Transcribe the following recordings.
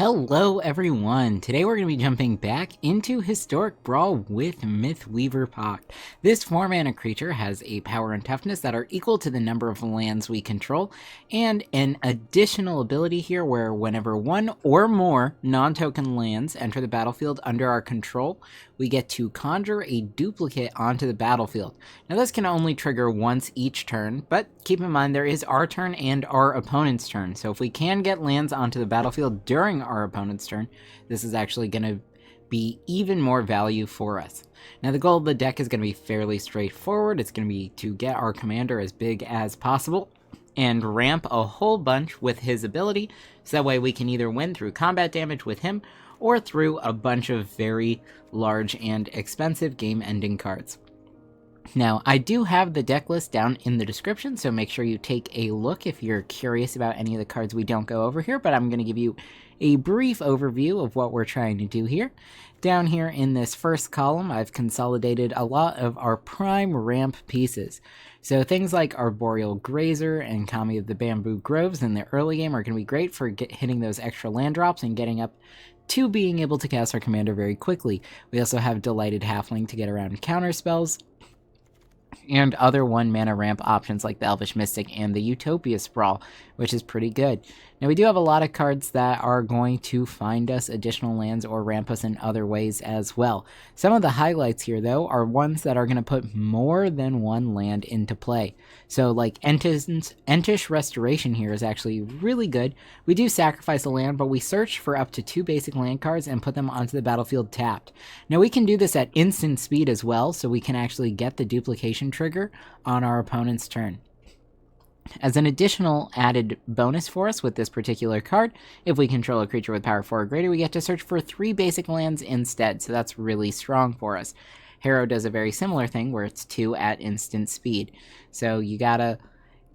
Hello everyone! Today we're going to be jumping back into Historic Brawl with Mythweaver Poq. This 4-mana creature has a power and toughness that are equal to the number of lands we control, and an additional ability here where whenever one or more non-token lands enter the battlefield under our control, we get to conjure a duplicate onto the battlefield. Now this can only trigger once each turn, but keep in mind there is our turn and our opponent's turn, so if we can get lands onto the battlefield during our opponent's turn, this is actually going to be even more value for us. Now the goal of the deck is going to be fairly straightforward. It's going to be to get our commander as big as possible and ramp a whole bunch with his ability, so that way we can either win through combat damage with him or through a bunch of very large and expensive game-ending cards. Now, I do have the deck list down in the description, so make sure you take a look if you're curious about any of the cards we don't go over here, but I'm going to give you a brief overview of what we're trying to do here. Down here in this first column, I've consolidated a lot of our prime ramp pieces. So things like Arboreal Grazer and Kami of the Bamboo Groves in the early game are going to be great for hitting those extra land drops and getting up to being able to cast our commander very quickly. We also have Delighted Halfling to get around counter spells, and other 1-mana ramp options like the Elvish Mystic and the Utopia Sprawl, which is pretty good. Now we do have a lot of cards that are going to find us additional lands or ramp us in other ways as well. Some of the highlights here, though, are ones that are going to put more than one land into play. So like Entish Restoration here is actually really good. We do sacrifice a land, but we search for up to 2 basic land cards and put them onto the battlefield tapped. Now we can do this at instant speed as well, so we can actually get the duplication trigger on our opponent's turn. As an additional added bonus for us with this particular card, if we control a creature with power 4 or greater, we get to search for 3 basic lands instead, so that's really strong for us. Harrow does a very similar thing where it's 2 at instant speed, so you gotta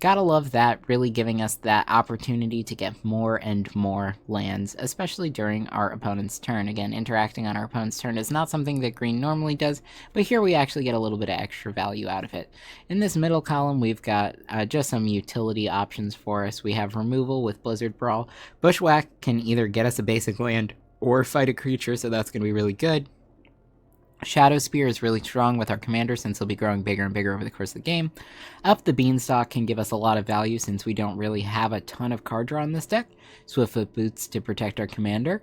love that, really giving us that opportunity to get more and more lands, especially during our opponent's turn. Again, interacting on our opponent's turn is not something that green normally does, but here we actually get a little bit of extra value out of it. In this middle column, we've got just some utility options for us. We have removal with Blizzard Brawl. Bushwhack can either get us a basic land or fight a creature, so that's going to be really good. Shadow Spear is really strong with our commander since he'll be growing bigger and bigger over the course of the game. Up the Beanstalk can give us a lot of value since we don't really have a ton of card draw in this deck. Swiftfoot Boots to protect our commander.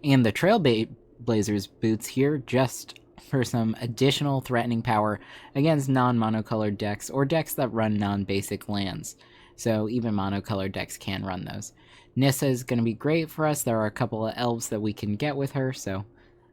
And the Trailblazer's Boots here just for some additional threatening power against non-monocolored decks or decks that run non-basic lands. So even monocolored decks can run those. Nissa is going to be great for us. There are a couple of elves that we can get with her,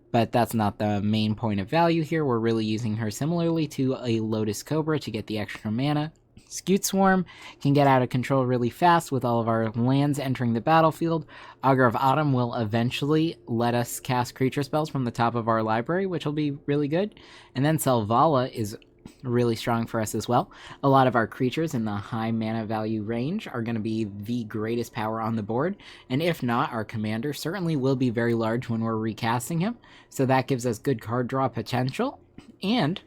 but that's not the main point of value here. We're really using her similarly to a Lotus Cobra to get the extra mana. Scute Swarm can get out of control really fast with all of our lands entering the battlefield. Augur of Autumn will eventually let us cast creature spells from the top of our library, which will be really good. And then Selvala is really strong for us as well. A lot of our creatures in the high mana value range are going to be the greatest power on the board, and if not, our commander certainly will be very large when we're recasting him, so that gives us good card draw potential. And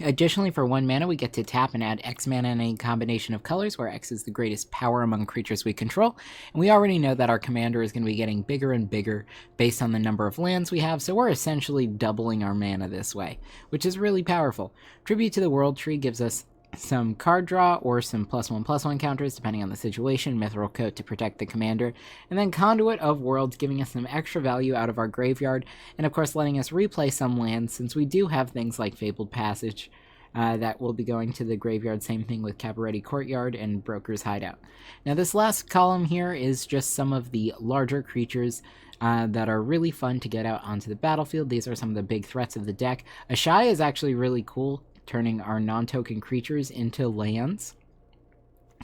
additionally, for 1 mana, we get to tap and add X mana in a combination of colors, where X is the greatest power among creatures we control. And we already know that our commander is going to be getting bigger and bigger based on the number of lands we have, so we're essentially doubling our mana this way, which is really powerful. Tribute to the World Tree gives us some card draw or some +1/+1 counters depending on the situation, Mithril Coat to protect the commander, and then Conduit of Worlds giving us some extra value out of our graveyard, and of course letting us replay some lands since we do have things like Fabled Passage that will be going to the graveyard. Same thing with Cabaretti Courtyard and Broker's Hideout. Now this last column here is just some of the larger creatures that are really fun to get out onto the battlefield. These are some of the big threats of the deck. Ashaya is actually really cool, turning our non-token creatures into lands.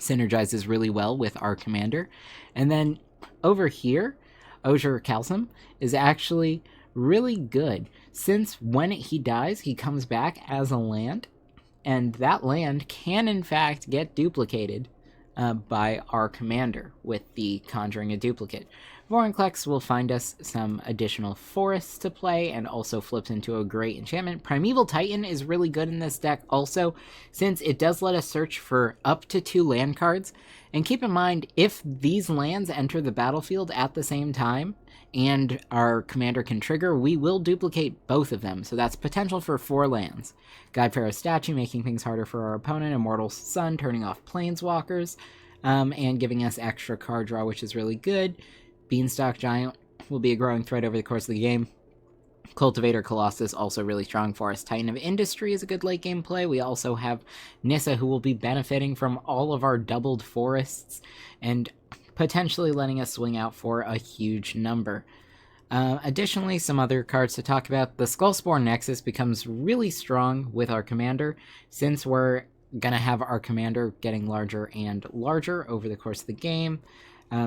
Synergizes really well with our commander. And then over here, Osier Kalsum is actually really good, since when he dies, he comes back as a land, and that land can in fact get duplicated by our commander with the Conjuring a Duplicate. Vorinclex will find us some additional forests to play and also flips into a great enchantment. Primeval Titan is really good in this deck also, since it does let us search for up to 2 land cards, And keep in mind, if these lands enter the battlefield at the same time, and our commander can trigger, we will duplicate both of them, so that's potential for 4 lands. God Pharaoh's Statue, making things harder for our opponent, Immortal Sun, turning off Planeswalkers, and giving us extra card draw, which is really good. Beanstalk Giant will be a growing threat over the course of the game. Cultivator Colossus, also really strong for us. Titan of Industry is a good late game play. We also have Nissa, who will be benefiting from all of our doubled forests, and potentially letting us swing out for a huge number. Additionally, some other cards to talk about. The Skullspore Nexus becomes really strong with our commander, since we're going to have our commander getting larger and larger over the course of the game.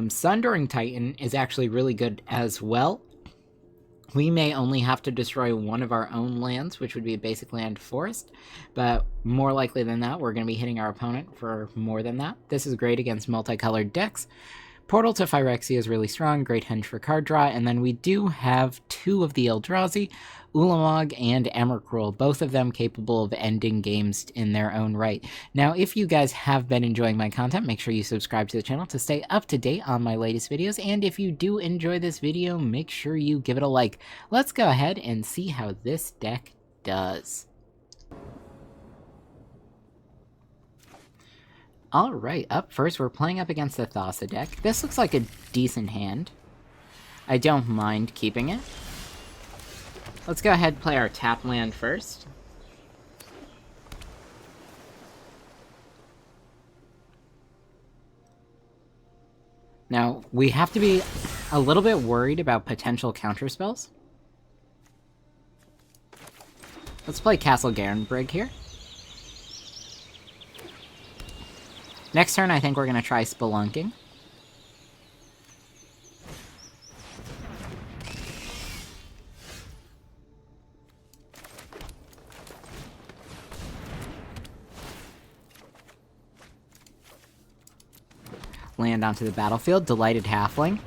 Sundering Titan is actually really good as well. We may only have to destroy one of our own lands, which would be a basic land forest, but more likely than that, we're going to be hitting our opponent for more than that. This is great against multicolored decks. Portal to Phyrexia is really strong, great henge for card draw, and then we do have 2 of the Eldrazi, Ulamog and Emrakul, both of them capable of ending games in their own right. Now, if you guys have been enjoying my content, make sure you subscribe to the channel to stay up to date on my latest videos, and if you do enjoy this video, make sure you give it a like. Let's go ahead and see how this deck does. Alright, up first, we're playing up against the Thassa deck. This looks like a decent hand. I don't mind keeping it. Let's go ahead and play our tap land first. Now, we have to be a little bit worried about potential counterspells. Let's play Castle Garenbrig here. Next turn, I think we're going to try Spelunking. Land onto the battlefield, Delighted Halfling.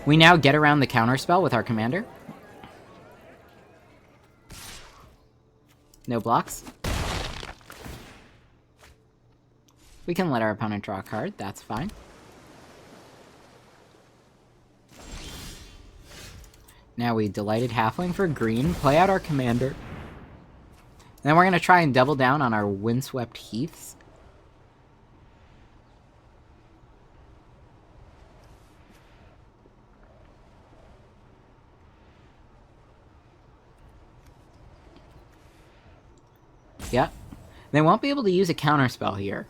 We now get around the counterspell with our commander. No blocks. We can let our opponent draw a card, that's fine. Now we Delighted Halfling for green, play out our commander. Then we're going to try and double down on our Windswept Heaths. Yep. They won't be able to use a counterspell here.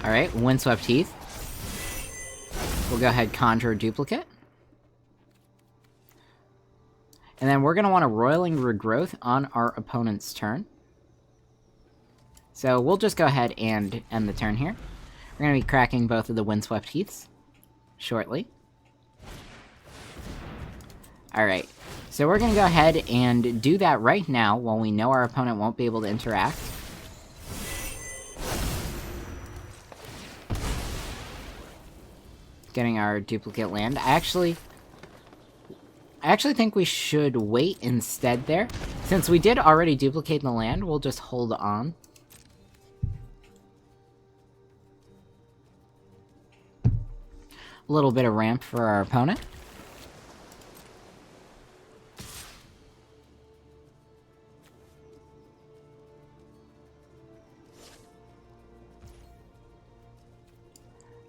Alright, Windswept Heath. We'll go ahead and conjure a duplicate. And then we're going to want a Roiling Regrowth on our opponent's turn. So we'll just go ahead and end the turn here. We're going to be cracking both of the Windswept Heaths shortly. Alright, so we're going to go ahead and do that right now while we know our opponent won't be able to interact. Getting our duplicate land. I actually think we should wait instead there. Since we did already duplicate the land, we'll just hold on. A little bit of ramp for our opponent.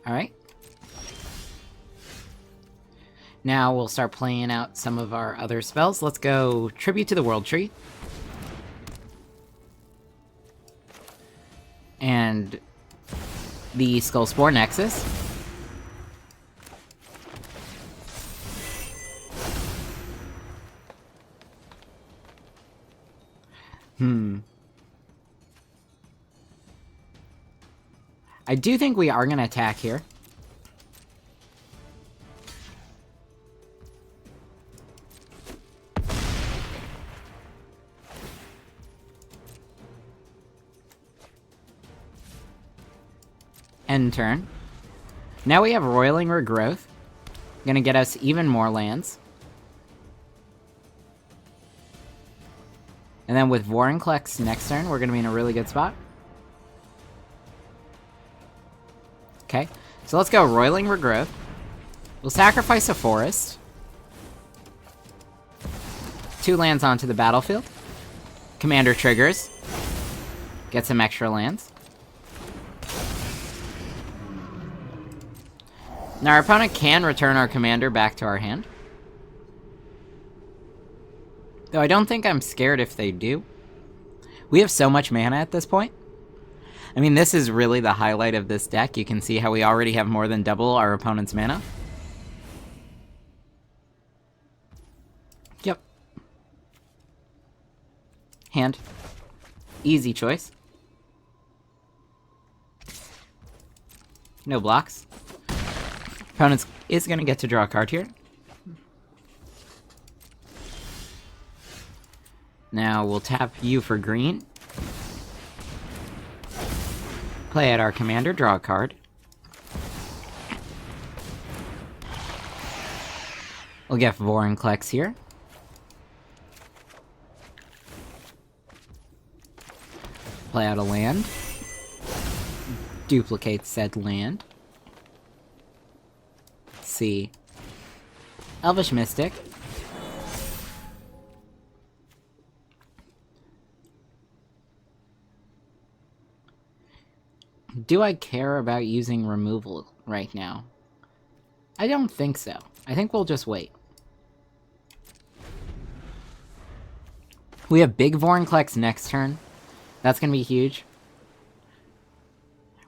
Alright. Now we'll start playing out some of our other spells. Let's go Tribute to the World Tree. And the Skullspore Nexus. I do think we are going to attack here. End turn. Now we have Roiling Regrowth. Gonna get us even more lands. And then with Vorinclex next turn, we're going to be in a really good spot. Okay, so let's go Roiling Regrowth. We'll sacrifice a forest. 2 lands onto the battlefield. Commander triggers. Get some extra lands. Now our opponent can return our commander back to our hand. Though I don't think I'm scared if they do. We have so much mana at this point. I mean, this is really the highlight of this deck. You can see how we already have more than double our opponent's mana. Yep. Hand. Easy choice. No blocks. Opponent is going to get to draw a card here. Now we'll tap you for green. Play out our commander, draw a card. We'll get Vorinclex here. Play out a land. Duplicate said land. See. Elvish Mystic. Do I care about using removal right now? I don't think so. I think we'll just wait. We have big Vorinclex next turn. That's going to be huge.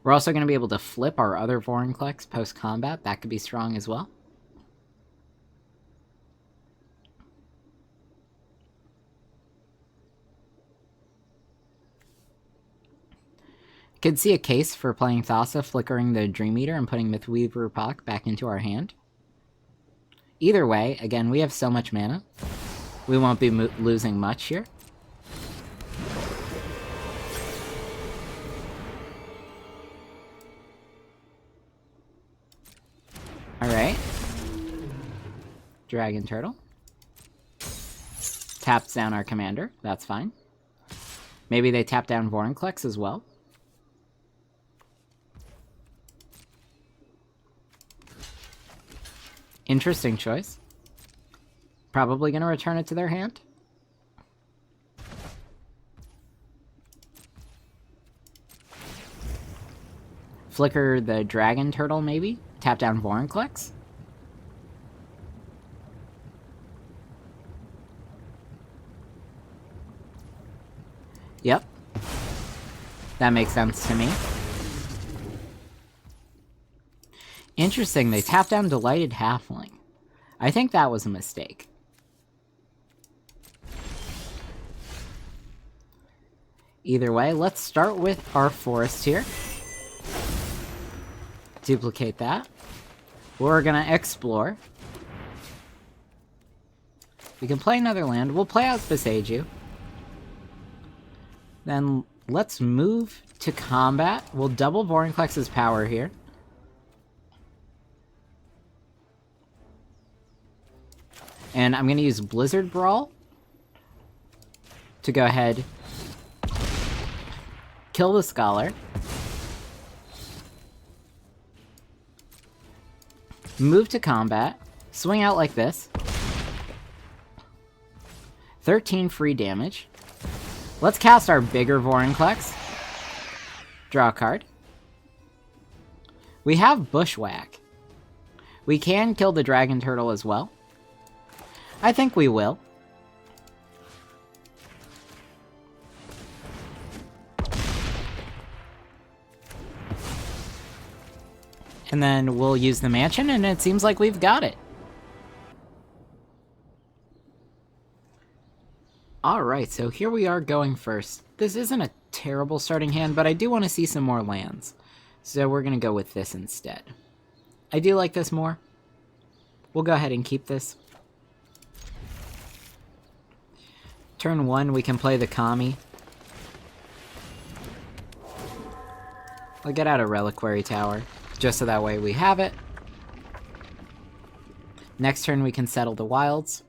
We're also going to be able to flip our other Vorinclex post-combat. That could be strong as well. Could see a case for playing Thassa, flickering the Dream Eater, and putting Mythweaver Poq back into our hand. Either way, again, we have so much mana. We won't be losing much here. Alright. Dragon Turtle. Taps down our commander. That's fine. Maybe they tap down Vorinclex as well. Interesting choice. Probably going to return it to their hand. Flicker the Dragon Turtle, maybe? Tap down Vorinclex? Yep. That makes sense to me. Interesting, they tapped down Delighted Halfling. I think that was a mistake. Either way, let's start with our forest here. Duplicate that. We're gonna explore. We can play another land. We'll play out Beseiju. Then let's move to combat. We'll double Vorinclex's power here. And I'm going to use Blizzard Brawl to go ahead, kill the Scholar, move to combat, swing out like this, 13 free damage. Let's cast our bigger Vorinclex, draw a card. We have Bushwhack. We can kill the Dragon Turtle as well. I think we will. And then we'll use the mansion, and it seems like we've got it. Alright, so here we are going first. This isn't a terrible starting hand, but I do want to see some more lands. So we're going to go with this instead. I do like this more. We'll go ahead and keep this. Turn 1, we can play the Kami. I'll get out a Reliquary Tower, just so that way we have it. Next turn we can settle the Wilds.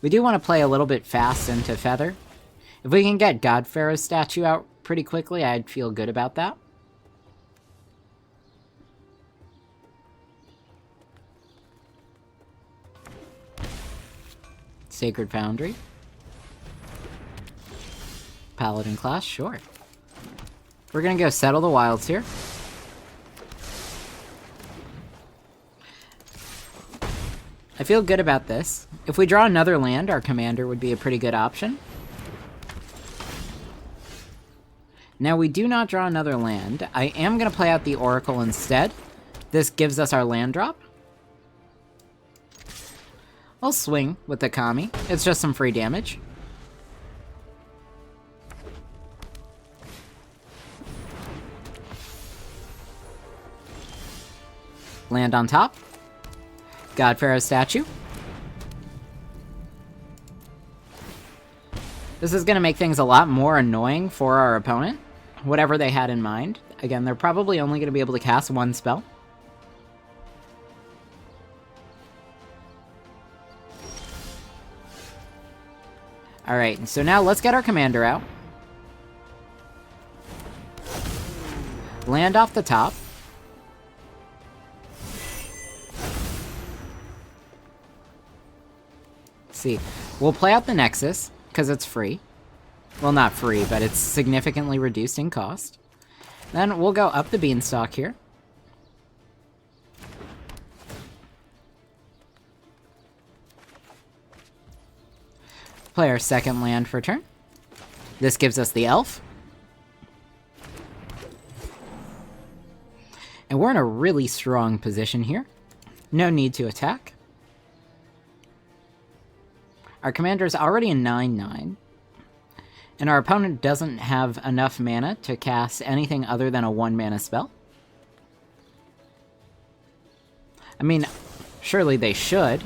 We do want to play a little bit fast into Feather, If we can get God Pharaoh's statue out pretty quickly, I'd feel good about that. Sacred Foundry. Paladin class, sure. We're gonna go settle the wilds here. I feel good about this. If we draw another land, our commander would be a pretty good option. Now, we do not draw another land. I am going to play out the Oracle instead. This gives us our land drop. I'll swing with the Kami. It's just some free damage. Land on top. God Pharaoh's statue. This is going to make things a lot more annoying for our opponent, whatever they had in mind. Again, they're probably only going to be able to cast one spell. Alright, so now let's get our commander out. Land off the top. See, we'll play out the Nexus, because it's free. Well, not free, but it's significantly reduced in cost. Then we'll go up the Beanstalk here. Play our second land for turn. This gives us the Elf. And we're in a really strong position here. No need to attack. Our commander's already a 9/9. And our opponent doesn't have enough mana to cast anything other than a 1-mana spell. I mean, surely they should.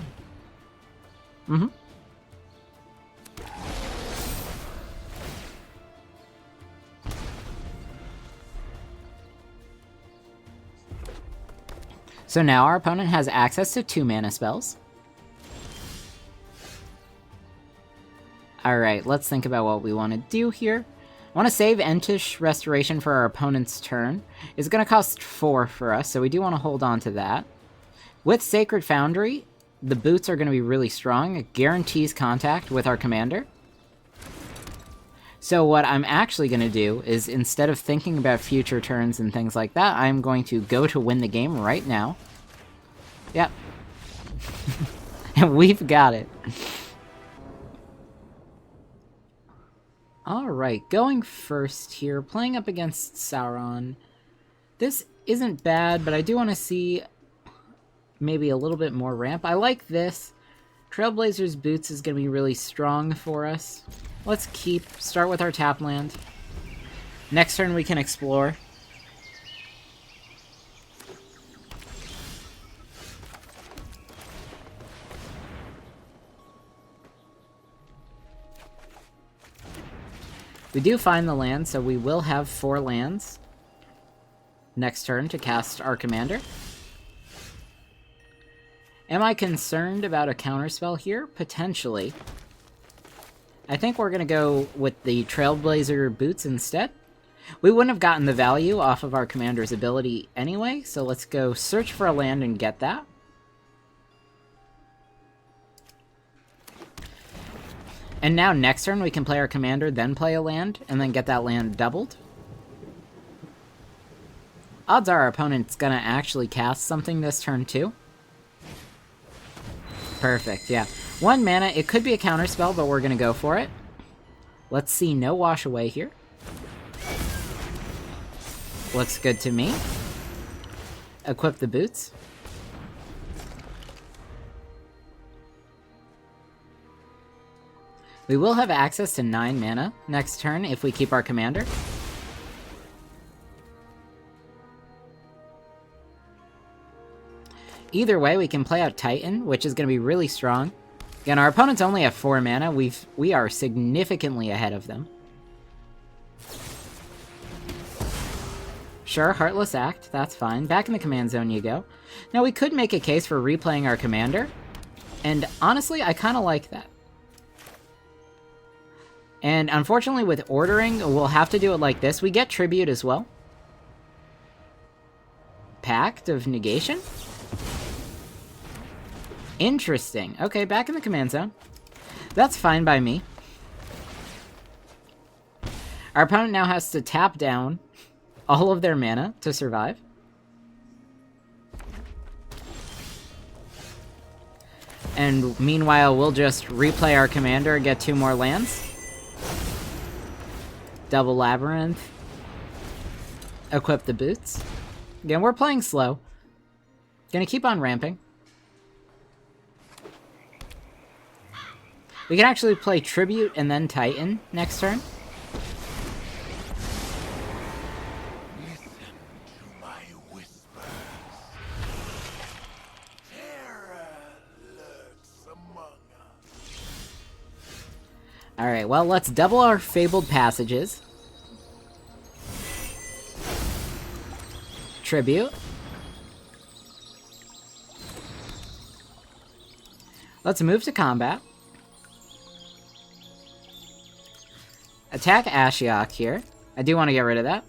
So now our opponent has access to 2-mana spells. Alright, let's think about what we want to do here. I want to save Entish Restoration for our opponent's turn. It's going to cost 4 for us, so we do want to hold on to that. With Sacred Foundry, the boots are going to be really strong. It guarantees contact with our commander. So what I'm actually going to do is, instead of thinking about future turns and things like that, I'm going to go to win the game right now. Yep. And we've got it. Alright, going first here, playing up against Sauron. This isn't bad, but I do want to see maybe a little bit more ramp. I like this. Trailblazer's Boots is going to be really strong for us. Let's start with our tap land. Next turn we can explore. We do find the land, so we will have 4 lands next turn to cast our commander. Am I concerned about a counterspell here? Potentially. I think we're going to go with the Trailblazer Boots instead. We wouldn't have gotten the value off of our commander's ability anyway, so let's go search for a land and get that. And now next turn we can play our commander, then play a land, and then get that land doubled. Odds are our opponent's gonna actually cast something this turn too. Perfect, yeah. 1 mana, it could be a counterspell, but we're gonna go for it. Let's see, no wash away here. Looks good to me. Equip the boots. We will have access to 9 mana next turn if we keep our commander. Either way, we can play out Titan, which is going to be really strong. Again, our opponents only have 4 mana. We are significantly ahead of them. Sure, Heartless Act, that's fine. Back in the command zone you go. Now, we could make a case for replaying our commander, and honestly, I kind of like that. And unfortunately with ordering, we'll have to do it like this. We get tribute as well. Pact of Negation? Interesting. Okay, back in the command zone. That's fine by me. Our opponent now has to tap down all of their mana to survive. And meanwhile, we'll just replay our commander and get 2 more lands. Double Labyrinth. Equip the boots. Again, we're playing slow. Gonna keep on ramping. We can actually play Tribute and then Titan next turn. Alright, well, let's double our Fabled Passages. Tribute. Let's move to combat. Attack Ashiok here. I do want to get rid of that.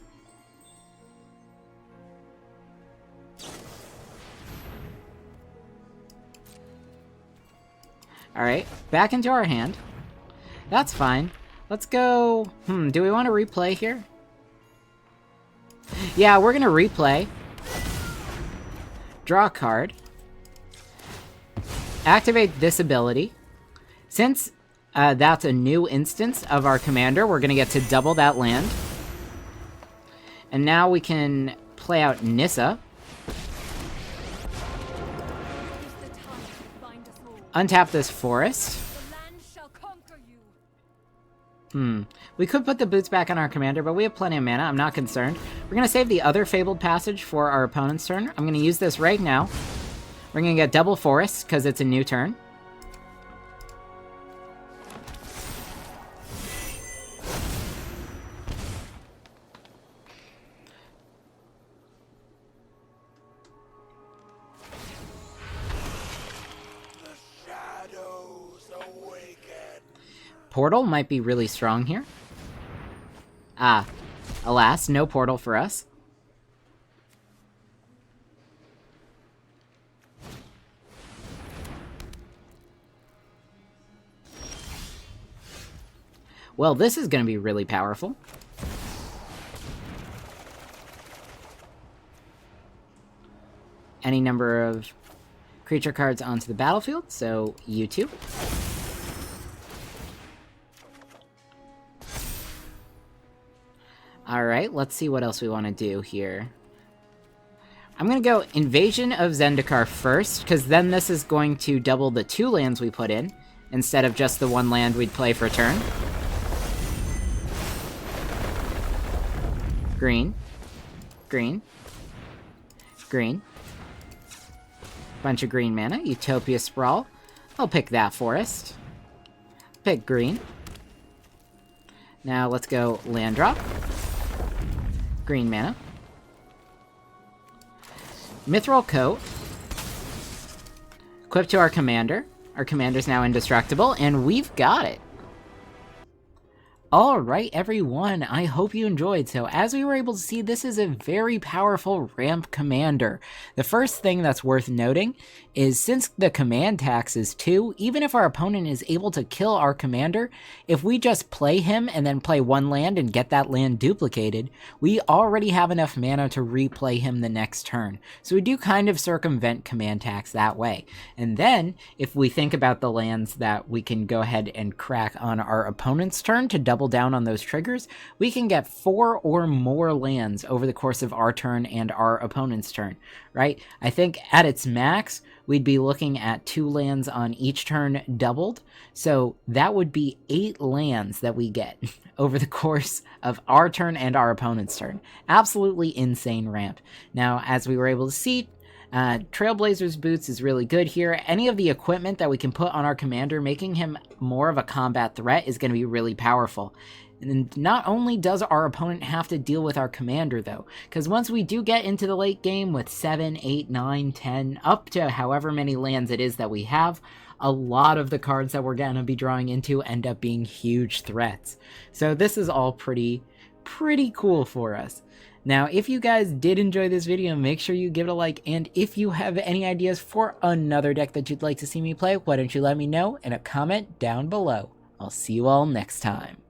Alright, back into our hand. That's fine. Let's go... do we want to replay here? Yeah, we're gonna replay. Draw a card. Activate this ability. Since that's a new instance of our commander, we're gonna get to double that land. And now we can play out Nissa. Untap this forest. We could put the boots back on our commander, but we have plenty of mana. I'm not concerned. We're going to save the other Fabled Passage for our opponent's turn. I'm going to use this right now. We're going to get double forest, because it's a new turn. Portal might be really strong here. Ah, alas, no portal for us. Well, this is going to be really powerful. Any number of creature cards onto the battlefield, so you too. Alright, let's see what else we want to do here. I'm going to go Invasion of Zendikar first, because then this is going to double the 2 lands we put in, instead of just the 1 land we'd play for a turn. Green. Green. Green. Bunch of green mana. Utopia Sprawl. I'll pick that forest. Pick green. Now let's go land drop. Green mana. Mithril Coat. Equip to our commander. Our commander's now indestructible, and we've got it. Alright everyone, I hope you enjoyed. So as we were able to see, this is a very powerful ramp commander. The first thing that's worth noting is since the command tax is 2, even if our opponent is able to kill our commander, if we just play him and then play 1 land and get that land duplicated, we already have enough mana to replay him the next turn. So we do kind of circumvent command tax that way. And then, if we think about the lands that we can go ahead and crack on our opponent's turn to double down on those triggers, we can get 4 or more lands over the course of our turn and our opponent's turn, right? I think at its max, we'd be looking at 2 lands on each turn doubled, so that would be 8 lands that we get over the course of our turn and our opponent's turn. Absolutely insane ramp. Now, as we were able to see, Trailblazer's Boots is really good here. Any of the equipment that we can put on our commander, making him more of a combat threat, is going to be really powerful. And not only does our opponent have to deal with our commander, though, because once we do get into the late game with 7, 8, 9, 10, up to however many lands it is that we have, a lot of the cards that we're going to be drawing into end up being huge threats. So this is all pretty cool for us. Now, if you guys did enjoy this video, make sure you give it a like, and if you have any ideas for another deck that you'd like to see me play, why don't you let me know in a comment down below. I'll see you all next time.